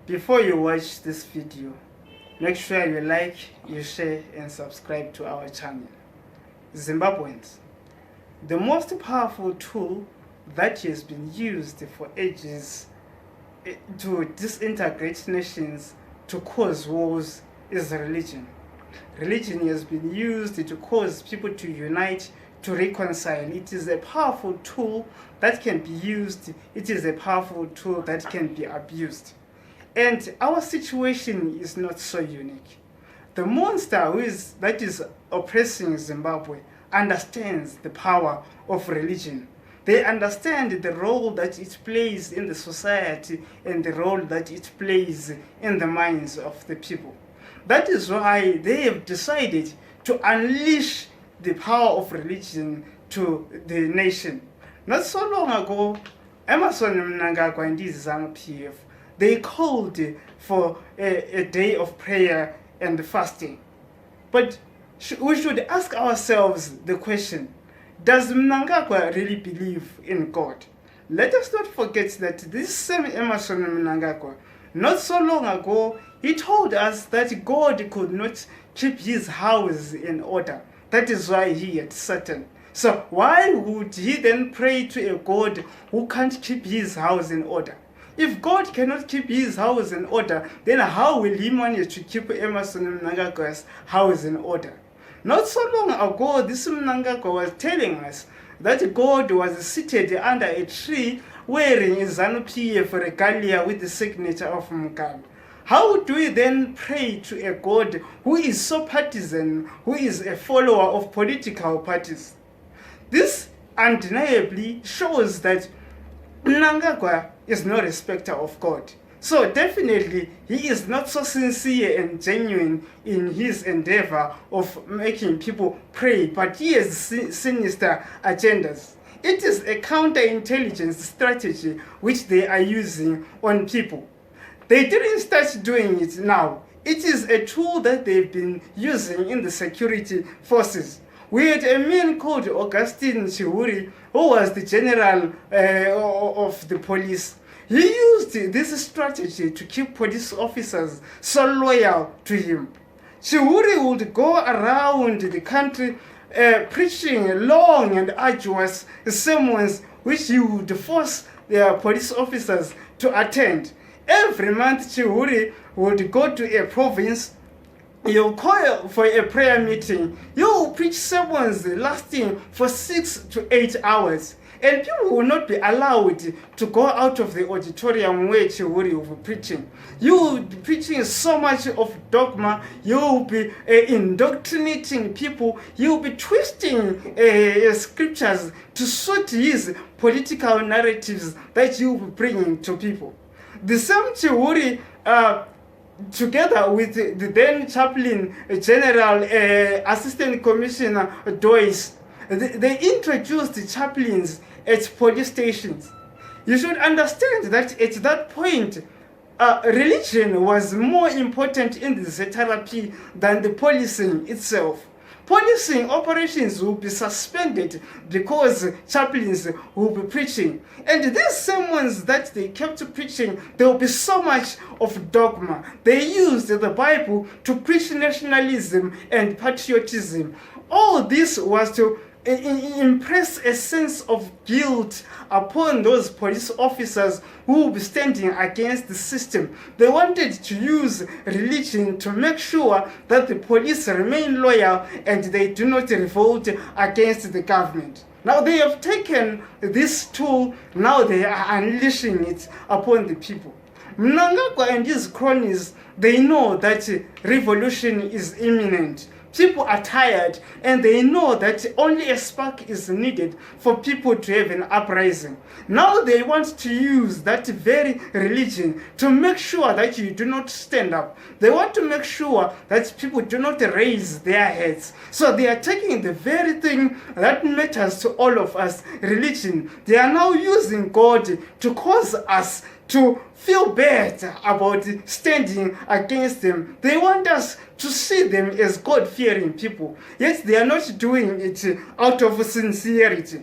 Before you watch this video, make sure you like, you share and subscribe to our channel. Zimbabweans, the most powerful tool that has been used for ages to disintegrate nations, to cause wars, is religion. Religion has been used to cause people to unite, to reconcile. It is a powerful tool that can be used. It is a powerful tool that can be abused. And our situation is not so unique. The monster that is oppressing Zimbabwe understands the power of religion. They understand the role that it plays in the society and the role that it plays in the minds of the people. That is why they have decided to unleash the power of religion to the nation. Not so long ago, Emerson Mnangagwa and ZANU Pf, they called for a day of prayer and fasting. But we should ask ourselves the question, does Mnangagwa really believe in God? Let us not forget that this same Emerson Mnangagwa, not so long ago, he told us that God could not keep his house in order. That is why he had Satan. So why would he then pray to a God who can't keep his house in order? If God cannot keep his house in order, then how will he manage to keep Emerson Mnangagwa's house in order? Not so long ago, this Mnangagwa was telling us that God was seated under a tree wearing a ZANU Pf regalia with the signature of Mugabe. How do we then pray to a God who is so partisan, who is a follower of political parties? This undeniably shows that Mnangagwa is no respecter of God. So definitely he is not so sincere and genuine in his endeavor of making people pray, but he has sinister agendas. It is a counterintelligence strategy which they are using on people. They didn't start doing it now. It is a tool that they've been using in the security forces. We had a man called Augustine Chihuri, who was the general of the police. He used this strategy to keep police officers so loyal to him. Chihuri would go around the country preaching long and arduous sermons which he would force their police officers to attend. Every month Chihuri would go to a province. You'll call for a prayer meeting. You'll preach sermons lasting for 6 to 8 hours. And people will not be allowed to go out of the auditorium where Chihuri will be preaching. You will be preaching so much of dogma. You will be indoctrinating people. You will be twisting scriptures to suit his political narratives that you will be bringing to people. The same Chihuri, together with the then chaplain general, assistant commissioner Doyce, they introduced chaplains at police stations. You should understand that at that point, religion was more important in the ZANU than the policing itself. Policing operations will be suspended because chaplains will be preaching. And these sermons that they kept preaching, there will be so much of dogma. They used the Bible to preach nationalism and patriotism. All this was to impress a sense of guilt upon those police officers who will be standing against the system. They wanted to use religion to make sure that the police remain loyal and they do not revolt against the government. Now they have taken this tool, now they are unleashing it upon the people. Mnangagwa and his cronies, they know that revolution is imminent. People are tired and they know that only a spark is needed for people to have an uprising. Now they want to use that very religion to make sure that you do not stand up. They want to make sure that people do not raise their heads. So they are taking the very thing that matters to all of us, religion. They are now using God to cause us to feel bad about standing against them. They want us to see them as God-fearing people, yet they are not doing it out of sincerity.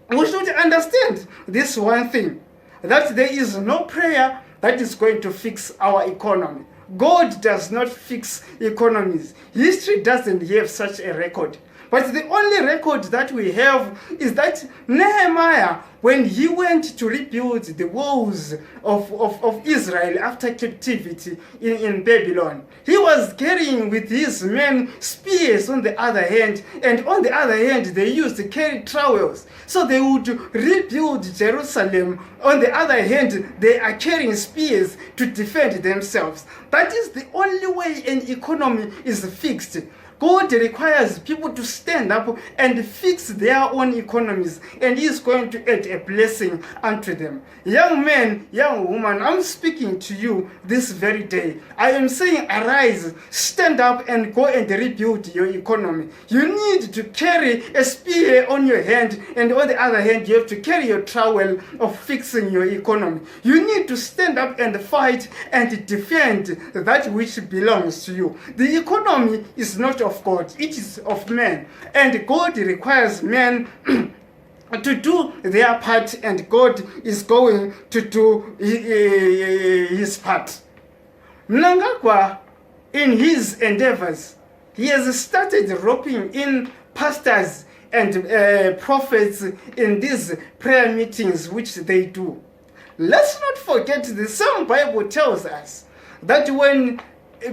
We should understand this one thing, that there is no prayer that is going to fix our economy. God does not fix economies. History doesn't have such a record. But the only record that we have is that Nehemiah, when he went to rebuild the walls of Israel after captivity in Babylon, he was carrying with his men spears on the other hand, and on the other hand they used to carry trowels. So they would rebuild Jerusalem. On the other hand, they are carrying spears to defend themselves. That is the only way an economy is fixed. God requires people to stand up and fix their own economies, and He is going to add a blessing unto them. Young man, young woman, I'm speaking to you this very day. I am saying, arise, stand up and go and rebuild your economy. You need to carry a spear on your hand, and on the other hand, you have to carry your trowel of fixing your economy. You need to stand up and fight and defend that which belongs to you. The economy is not of God, it is of men, and God requires men to do their part, and God is going to do his part. Mnangagwa, in his endeavors, he has started roping in pastors and prophets in these prayer meetings which they do. Let's not forget the same Bible tells us that when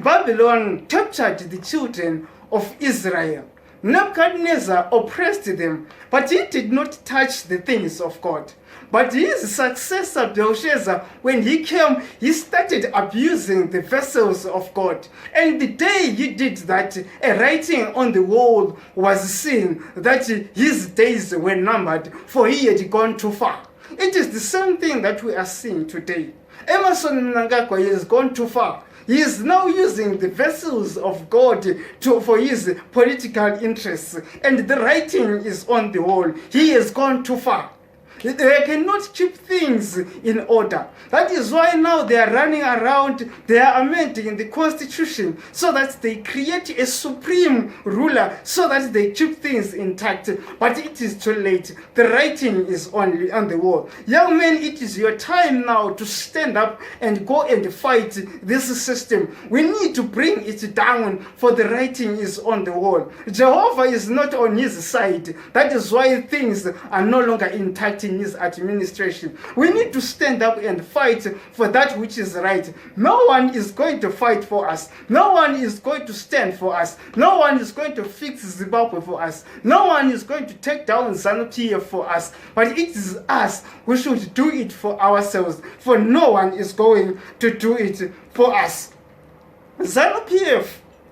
Babylon captured the children of Israel, Nebuchadnezzar oppressed them, but he did not touch the things of God. But his successor Belshazzar, when he came, he started abusing the vessels of God. And the day he did that, a writing on the wall was seen that his days were numbered, for he had gone too far. It is the same thing that we are seeing today. Emerson Mnangagwa has gone too far. He is now using the vessels of God for his political interests, and the writing is on the wall. He has gone too far. They cannot keep things in order. That is why now they are running around, they are amending the constitution so that they create a supreme ruler, so that they keep things intact. But it is too late. The writing is only on the wall. Young men, it is your time now to stand up and go and fight this system. We need to bring it down, for the writing is on the wall. Jehovah is not on his side. That is why things are no longer intact in his administration. We need to stand up and fight for that which is right. No one is going to fight for us. No one is going to stand for us. No one is going to fix Zimbabwe for us. No one is going to take down ZANU Pf for us. But it is us who should do it for ourselves, for no one is going to do it for us. ZANU Pf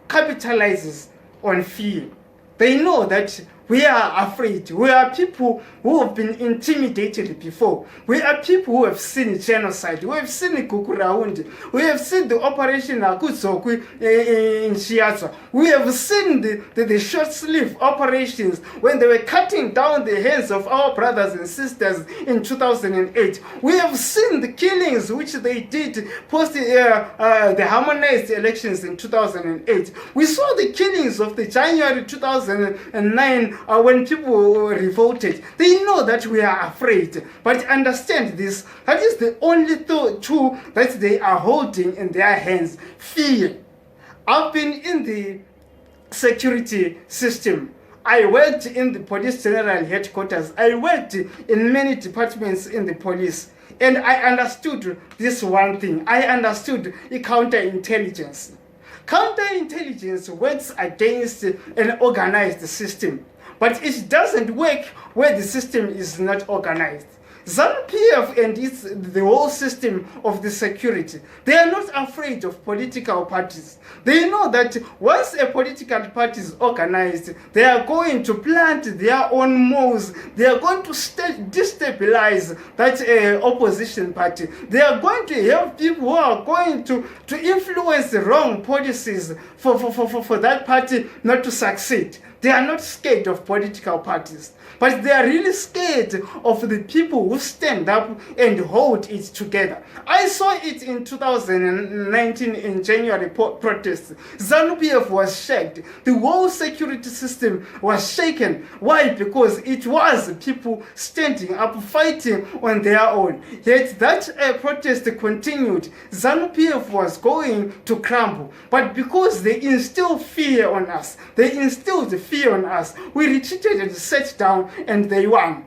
capitalizes on fear. They know that we are afraid. We are people who have been intimidated before. We are people who have seen genocide. We have seen Kukuraundi. We have seen the Operation Akutsoku in Shiatsa. We have seen the short-sleeve operations when they were cutting down the hands of our brothers and sisters in 2008. We have seen the killings which they did post the harmonized elections in 2008. We saw the killings of the January 2009 when people revolted. They know that we are afraid, but understand this, that is the only tool that they are holding in their hands: fear. I've been in the security system. I worked in the police general headquarters. I worked in many departments in the police, and I understood this one thing. I understood counterintelligence. Counterintelligence works against an organized system, but it doesn't work where the system is not organized. ZANU Pf and the whole system of the security, they are not afraid of political parties. They know that once a political party is organized, they are going to plant their own moles. They are going to destabilize that opposition party. They are going to have people who are going to influence the wrong policies for that party not to succeed. They are not scared of political parties, but they are really scared of the people who stand up and hold it together. I saw it in 2019 in January protests. ZANU Pf was shaken. The whole security system was shaken. Why? Because it was people standing up, fighting on their own. Yet that protest continued. ZANU Pf was going to crumble. But because they instilled fear on us, we retreated and sat down and they won.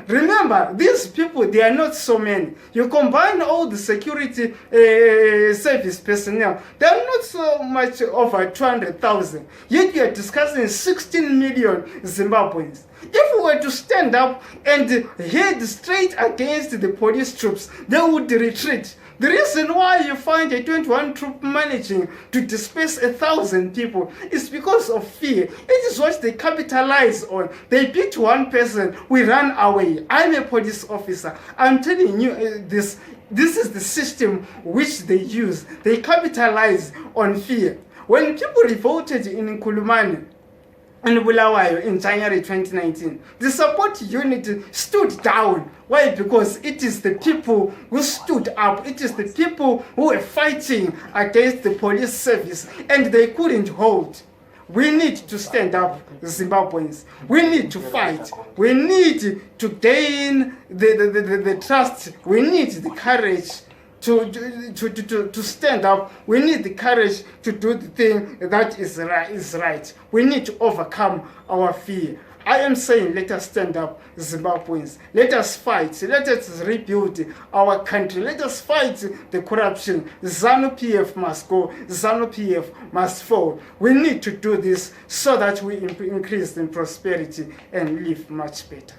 Remember, these people, they are not so many. You combine all the security service personnel, they are not so much over 200,000. Yet we are discussing 16 million Zimbabweans. If we were to stand up and head straight against the police troops, they would retreat. The reason why you find a 21 troop managing to disperse 1,000 people is because of fear. It is what they capitalize on. They beat one person, we run away. I'm a police officer. I'm telling you this. This is the system which they use. They capitalize on fear. When people revolted in Nkulumane, in Bulawayo in January 2019, the support unit stood down. Why? Because it is the people who stood up. It is the people who were fighting against the police service and they couldn't hold. We need to stand up, Zimbabweans. We need to fight. We need to gain the trust. We need the courage to stand up. We need the courage to do the thing that is right. We need to overcome our fear. I am saying, let us stand up, Zimbabweans. Let us fight. Let us rebuild our country. Let us fight the corruption. ZANU Pf must go. ZANU Pf must fall. We need to do this so that we increase in prosperity and live much better.